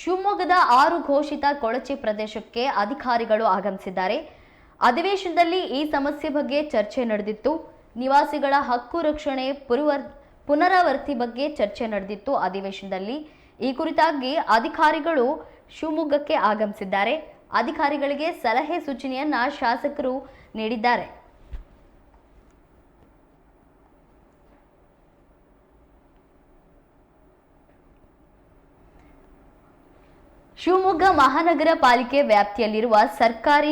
ಶಿವಮೊಗ್ಗದ 6 ಘೋಷಿತ ಕೊಳಚೆ ಪ್ರದೇಶಕ್ಕೆ ಅಧಿಕಾರಿಗಳು ಆಗಮಿಸಿದ್ದಾರೆ. ಅಧಿವೇಶನದಲ್ಲಿ ಈ ಸಮಸ್ಯೆ ಬಗ್ಗೆ ಚರ್ಚೆ ನಡೆದಿತ್ತು. ನಿವಾಸಿಗಳ ಹಕ್ಕು ರಕ್ಷಣೆ ಪುನರಾವರ್ತಿ ಬಗ್ಗೆ ಚರ್ಚೆ ನಡೆದಿತ್ತು. ಅಧಿವೇಶನದಲ್ಲಿ ಈ ಕುರಿತಾಗಿ ಅಧಿಕಾರಿಗಳು ಶಿವಮೊಗ್ಗಕ್ಕೆ ಆಗಮಿಸಿದ್ದಾರೆ. ಅಧಿಕಾರಿಗಳಿಗೆ ಸಲಹೆ ಸೂಚನೆಯನ್ನ ಶಾಸಕರು ನೀಡಿದ್ದಾರೆ. ಶಿವಮೊಗ್ಗ ಮಹಾನಗರ ಪಾಲಿಕೆ ವ್ಯಾಪ್ತಿಯಲ್ಲಿರುವ ಸರ್ಕಾರಿ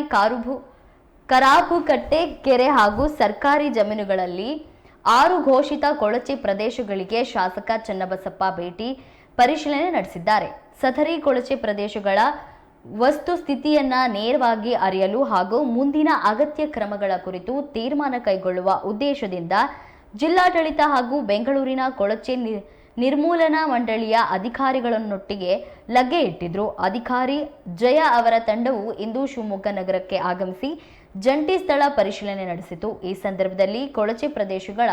ಕರಾಬುಕಟ್ಟೆ ಕೆರೆ ಹಾಗೂ ಸರ್ಕಾರಿ ಜಮೀನುಗಳಲ್ಲಿ 6 ಘೋಷಿತ ಕೊಳಚೆ ಪ್ರದೇಶಗಳಿಗೆ ಶಾಸಕ ಚನ್ನಬಸಪ್ಪ ಭೇಟಿ ಪರಿಶೀಲನೆ ನಡೆಸಿದ್ದಾರೆ. ಸದರಿ ಕೊಳಚೆ ಪ್ರದೇಶಗಳ ವಸ್ತುಸ್ಥಿತಿಯನ್ನ ನೇರವಾಗಿ ಅರಿಯಲು ಹಾಗೂ ಮುಂದಿನ ಅಗತ್ಯ ಕ್ರಮಗಳ ಕುರಿತು ತೀರ್ಮಾನ ಕೈಗೊಳ್ಳುವ ಉದ್ದೇಶದಿಂದ ಜಿಲ್ಲಾಡಳಿತ ಹಾಗೂ ಬೆಂಗಳೂರಿನ ಕೊಳಚೆ ನಿರ್ಮೂಲನಾ ಮಂಡಳಿಯ ಅಧಿಕಾರಿಗಳನ್ನೊಟ್ಟಿಗೆ ಲಗ್ಗೆ ಇಟ್ಟಿದ್ರು. ಅಧಿಕಾರಿ ಜಯ ಅವರ ತಂಡವು ಇಂದು ಶಿವಮೊಗ್ಗ ನಗರಕ್ಕೆ ಆಗಮಿಸಿ ಜಂಟಿ ಸ್ಥಳ ಪರಿಶೀಲನೆ ನಡೆಸಿತು. ಈ ಸಂದರ್ಭದಲ್ಲಿ ಕೊಳಚೆ ಪ್ರದೇಶಗಳ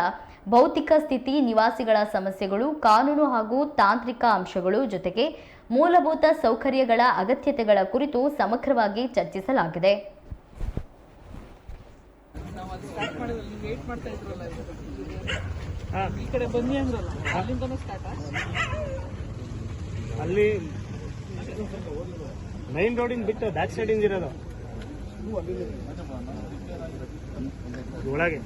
ಭೌತಿಕ ಸ್ಥಿತಿ, ನಿವಾಸಿಗಳ ಸಮಸ್ಯೆಗಳು, ಕಾನೂನು ಹಾಗೂ ತಾಂತ್ರಿಕ ಅಂಶಗಳು ಜೊತೆಗೆ ಮೂಲಭೂತ ಸೌಕರ್ಯಗಳ ಅಗತ್ಯತೆಗಳ ಕುರಿತು ಸಮಗ್ರವಾಗಿ ಚರ್ಚಿಸಲಾಗಿದೆ. ಈ ಕಡೆ ಬನ್ನಿ ಅಂದ್ರಲ್ಲ, ಅಲ್ಲಿಂದನೇ ಸ್ಟಾರ್ಟ್. ಅಲ್ಲಿ ಮೈನ್ ರೋಡಿಂದ ಬಿಟ್ಟು ಬ್ಯಾಕ್ ಸೈಡ್ ಇಂದ ಇರೋದು ಒಳಗೆ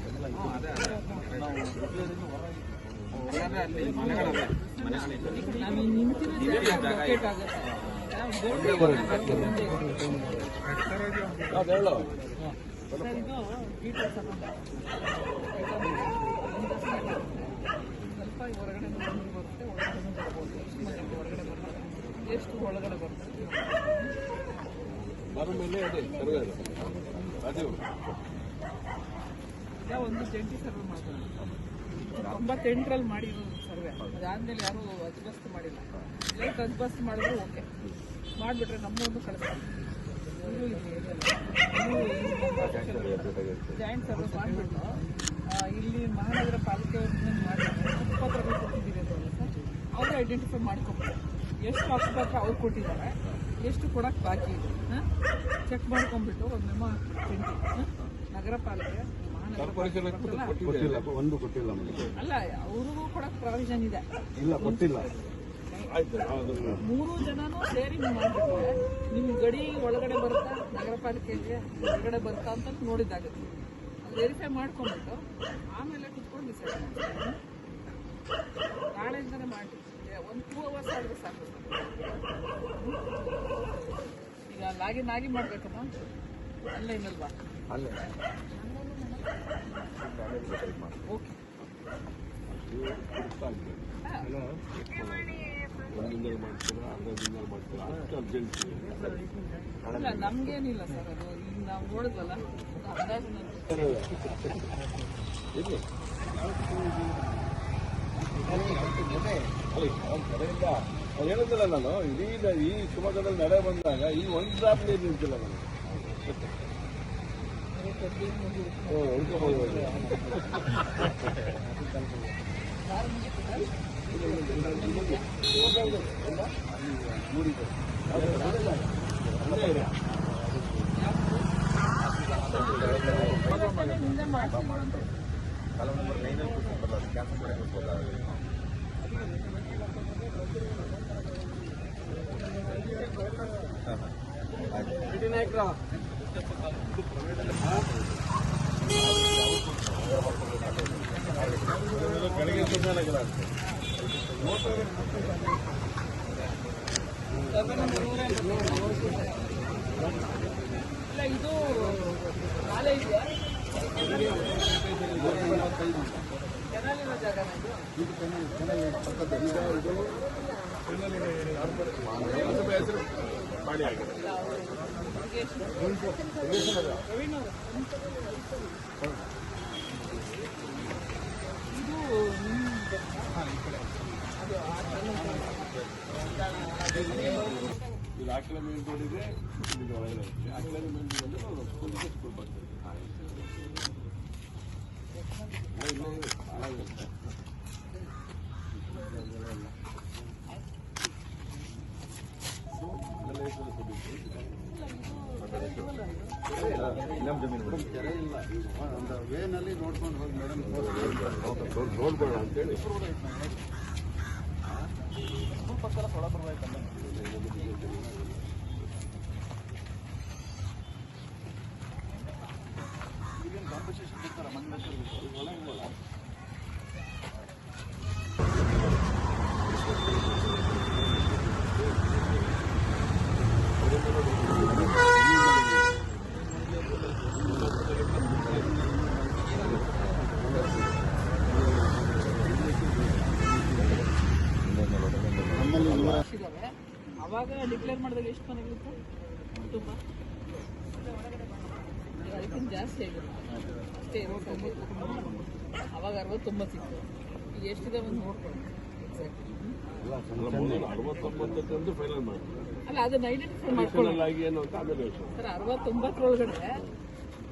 ಸ್ವಲ್ಪ ಹೊರಗಡೆ ಬರುತ್ತೆ, ಒಳಗಡೆ ಬರ್ಬೋದು. ಎಷ್ಟು ಒಳಗಡೆ ಬರುತ್ತೆ ಒಂದು ಜಂಟಿ ಸರ್ವೆ ಮಾಡ್ತಾರೆ. 98ರಲ್ಲಿ ಮಾಡಿರೋದು ಸರ್ವೆ. ಅದಾದ್ಮೇಲೆ ಯಾರು ಅಜ್ಬಸ್ತ್ ಮಾಡಿಲ್ಲ. ಲೈಟ್ ಅಜ್ಬಸ್ತ್ ಮಾಡಿದ್ರು ಓಕೆ, ಮಾಡಿಬಿಟ್ರೆ ನಮ್ಮೊಂದು ಕಳಿಸ್ತಾರೆ. ಜಾಯಿಂಟ್ ಸರ್ವೆ ಮಾಡಿಬಿಟ್ಟು ಇಲ್ಲಿ ಮಹಾನಗರ ಪಾಲಿಕೆ ಹಕ್ಕುಪತ್ರಗಳು ಕೊಟ್ಟಿದ್ದೀವಿ ಅಂತ ಅವರು ಐಡೆಂಟಿಫೈ ಮಾಡ್ಕೊಬೇಕು. ಎಷ್ಟು ಹಕ್ಕುಪತ್ರ ಅವ್ರು ಕೊಟ್ಟಿದ್ದಾರೆ, ಎಷ್ಟು ಕೊಡಕ್ಕೆ ಬಾಕಿ ಇದೆ ಚೆಕ್ ಮಾಡ್ಕೊಂಡ್ಬಿಟ್ಟು ಒಂದು ಮೆಮೊ ಜಂಟಿ ನಗರ ಪಾಲಿಕೆ ಅಲ್ಲ, ಅವ್ರಿಗೂ ಕೊಡಕ್ಕೆ ಪ್ರಾವಿಷನ್ ಇದೆ. ಮೂರು ಜನನೂ ಸೇರಿ ಮಾಡಿಬಿಟ್ರೆ ನಿಮ್ಮ ಗಡಿ ಒಳಗಡೆ ಬರುತ್ತಾ, ನಗರ ಪಾಲಿಕೆಗೆ ಹೊರಗಡೆ ಬರುತ್ತಾ ಅಂತ ನೋಡಿದ್ದಾಗುತ್ತೆ. ವೆರಿಫೈ ಮಾಡ್ಕೊಂಡ್ಬಿಟ್ಟು ಆಮೇಲೆ ಕುತ್ಕೊಂಡು ಡಿಸೈಡ್ ಮಾಡ್ತೀವಿ. ನಾಳೆಯಿಂದನೇ ಮಾಡಿ ಒಂದು 2 hours ಆದ್ರೆ ಸಾಕು. ಈಗ ನಾಗಿ ಮಾಡ್ಬೇಕಮ್ಮ, ಅಲ್ಲೇ ಇನ್ನಲ್ವಾ? ಓಕೆ. ಅಲ್ಲ, ನಮ್ಗೇನಿಲ್ಲ ಸರ್, ಅದು ಈಗ ನಾವು ನೋಡಿದ್ವಲ್ಲ ಹೇಳಿದ್ದಿಲ್ಲ ನಾನು. ಇಡೀ ಈ ಶಿವಮೊಗ್ಗದಲ್ಲಿ ನಡೆ ಬಂದಾಗ ಈ ಒಂದು ಡ್ರಾಪ್ ನೀರು ನಿಂತಿಲ್ಲ ನಾನು. ಇದು ನಾಲೆ ಇದೆಯಾ? ಕೆನಾಲಿನ ಜಾಗನ ಇದು ಆಕಳ ಮೇಲ್ ರೋಡಿಗೆ ಇದು ಒಳಗಡೆ ಆಕಳ ಮೇಲ್ ರೋಡ್ ಸ್ಕೂಲ್ ಬರ್ತದೆ. ನಮ್ಮ ಜಮೀನು ಕೆರೆ ಇಲ್ಲ ಒಂದು ವೇನಲ್ಲಿ ನೋಡ್ಕೊಂಡು ಹೋಗಿ ಮೇಡಮ್ ನೋಡ್ಬೇಡ ಅಂತೇಳಿ ಪಕ್ಕದ ಹೊಳ ಬರ್ಬೇಕಲ್ಲ. ಈಗೇನು ಕಾಂಪನ್ಸೇಷನ್ ಕೊಡ್ತಾರ ಮಂಗಳೇಶ್ವರ ಇದಾವೆ. ಅವಾಗ ಡಿಕ್ಲೇರ್ ಮಾಡಿದಾಗ ಎಷ್ಟು ಮನೆಗಳಿತ್ತು ಕುಟುಂಬ? ಈಗ ಅದಕ್ಕಿಂತ ಜಾಸ್ತಿ ಆಗಿದೆ ಅಷ್ಟೇ ಇರೋದು. ಅವಾಗ 69 ಇತ್ತು, ಈಗ ಎಷ್ಟಿದೆ ಒಂದು ನೋಡ್ಕೊಳ್ಳಿ ಎಕ್ಸಾಕ್ಟ್. ಮೊದಲು 69 ಫೈನಲ್ ಮಾಡಿ ಅಲ್ಲ ಅದನ್ನ ಐಡೆಂಟಿಫೈ ಮಾಡ್ಕೊಳ್ಳಿ ಆಗಿ ಏನು ಅಂತ ಆಮೇಲೆ ಯೋಚನೆ. ಸರ್. 69 ಒಳಗಡೆ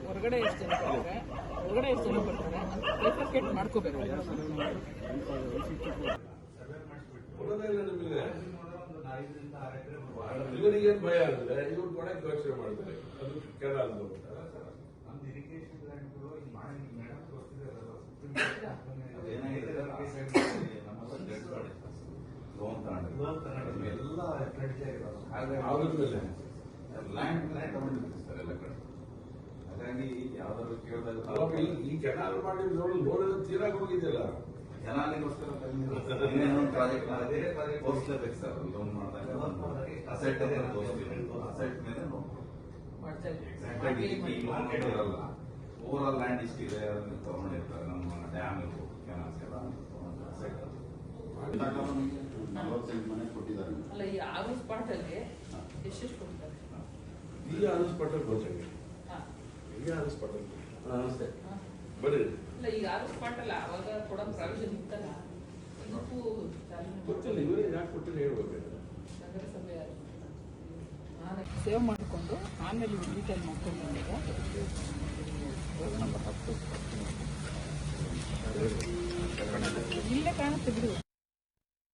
ಹೊರಗಡೆ ಎಷ್ಟು ಜನ ಬರ್ತಾರೆ, ಹೊರಗಡೆ ಎಷ್ಟು ಜನ ಬರ್ತಾರೆ ಅಂತ ಬೈಫರ್ಕೇಟ್ ಮಾಡ್ಕೋಬೇಕು. ಇವರಿಗೇನು ಭಯ ಅಂದ್ರೆ ಇವ್ರು ಕೊಡಕ್ಕೆ ಯೋಚನೆ ಮಾಡ್ತಾರೆ. ಅದು ಕೆಳಗೆ ಹಾಗಾಗಿ ಯಾವ್ದಾದ್ರು ಕೇಳಿದಾಗ ಈ ಕೆನಾಲ್ ಮಾಡಿ ನೋಡಿದ್ರೆ ತೀರಾಗ ಹೋಗಿದ್ದಿಲ್ಲ. ಜನಾಲಿಗೋಸ್ಕರ ಪ್ರಾಜೆಕ್ಟ್ ತೋರಿಸ್ಲೇಬೇಕು ಸರ್. ಲೋನ್ ಮಾಡಿದಾಗ ಅಸೆಟ್ ತೋರಿಸ್ತೀವಿ. ಅಸೆಟ್ ಮೇಲೆ ಮಾರ್ಕೆಟ್ ಇರಲ್ಲ. ಓವರ್ ಆಲ್ ಲ್ಯಾಂಡ್ ಇಷ್ಟಿದೆ ಅದನ್ನ ತಗೊಂಡಿರ್ತಾರೆ. ನಮ್ಮ ಡ್ಯಾಮ್ ಇರ್ಬೋದು, ಕೆನಾಲ್ಸ್ ಎಲ್ಲ ಅಸೆಟ್ 40 ಮನೆ ಕೊಟ್ಟಿದ್ದಾರೆ. ಅಲ್ಲ ಈ 6 ಸ್ಪಾಟ್ ಅಲ್ಲಿ ಎಷ್ಟೆಷ್ಟು ಕೊಡ್ತಾರೆ? ಈಗ ಹಾಸ್ಪಿಟಲ್ ಗೋಚಂಗೆ ಈಗ ಹಾಸ್ಪಿಟಲ್ ನಮಸ್ತೆ ಬರ್ರಿ. ಇಲ್ಲ ಈಗ 6 ಸ್ಪಾಟ್ ಅಲ್ಲ, ಅವಾಗ ಕೊಡೋ ಪ್ರಾವಿಷನ್ ಇತ್ತಲ್ಲ, ಇದಕ್ಕೂ ಗೊತ್ತಿಲ್ಲ ಇವರೇ ಯಾಕೆ ಕೊಟ್ಟಿಲ್ಲ ಹೇಳ್ಬೇಕು. ನಗರಸಭೆ ಸೇವ್ ಮಾಡಿಕೊಂಡು ಆಮೇಲೆ ಡೀಟೇಲ್ ಮಾಡ್ಕೊಂಡು ಇಲ್ಲೇ ಕಾಣುತ್ತೆ ಬಿಡು.